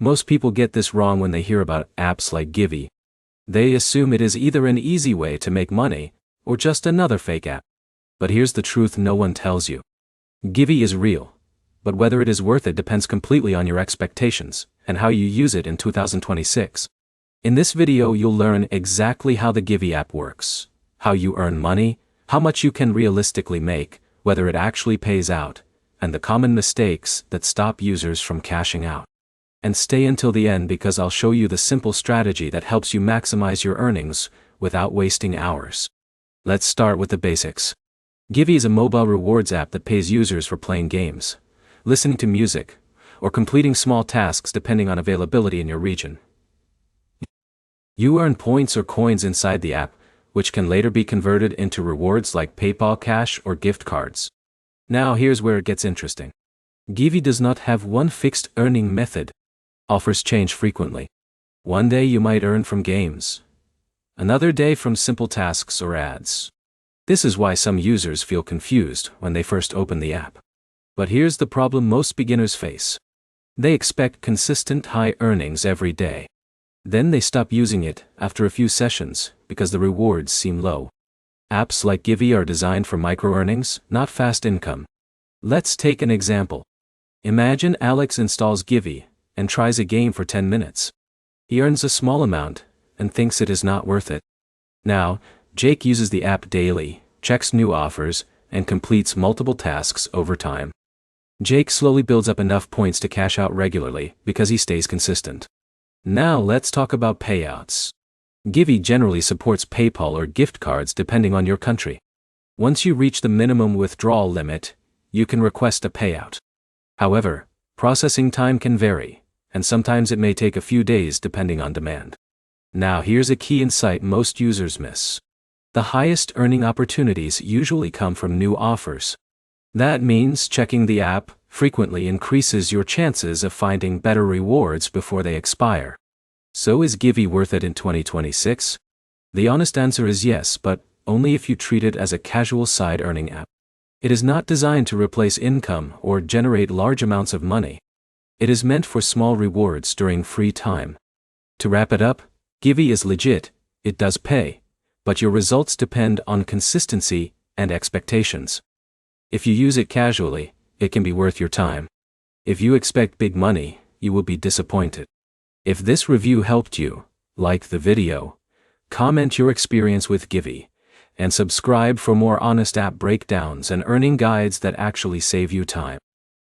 Most people get this wrong when they hear about apps like Givvy. They assume it is either an easy way to make money, or just another fake app. But here's the truth no one tells you. Givvy is real, but whether it is worth it depends completely on your expectations, and how you use it in 2026. In this video you'll learn exactly how the Givvy app works, how you earn money, how much you can realistically make, whether it actually pays out, and the common mistakes that stop users from cashing out. And stay until the end because I'll show you the simple strategy that helps you maximize your earnings without wasting hours. Let's start with the basics. Givvy is a mobile rewards app that pays users for playing games, listening to music, or completing small tasks depending on availability in your region. You earn points or coins inside the app, which can later be converted into rewards like PayPal cash or gift cards. Now here's where it gets interesting. Givvy does not have one fixed earning method. Offers change frequently. One day you might earn from games. Another day from simple tasks or ads. This is why some users feel confused when they first open the app. But here's the problem most beginners face. They expect consistent high earnings every day. Then they stop using it after a few sessions because the rewards seem low. Apps like Givvy are designed for micro-earnings, not fast income. Let's take an example. Imagine Alex installs Givvy and tries a game for 10 minutes. He earns a small amount and thinks it is not worth it. Now, Jake uses the app daily, checks new offers, and completes multiple tasks over time. Jake slowly builds up enough points to cash out regularly because he stays consistent. Now let's talk about payouts. Givvy generally supports PayPal or gift cards depending on your country. Once you reach the minimum withdrawal limit, you can request a payout. However, processing time can vary, and sometimes it may take a few days depending on demand. Now here's a key insight most users miss. The highest earning opportunities usually come from new offers. That means checking the app frequently increases your chances of finding better rewards before they expire. So is Givvy worth it in 2026? The honest answer is yes, but only if you treat it as a casual side earning app. It is not designed to replace income or generate large amounts of money. It is meant for small rewards during free time. To wrap it up, Givvy is legit, it does pay, but your results depend on consistency and expectations. If you use it casually, it can be worth your time. If you expect big money, you will be disappointed. If this review helped you, like the video, comment your experience with Givvy, and subscribe for more honest app breakdowns and earning guides that actually save you time.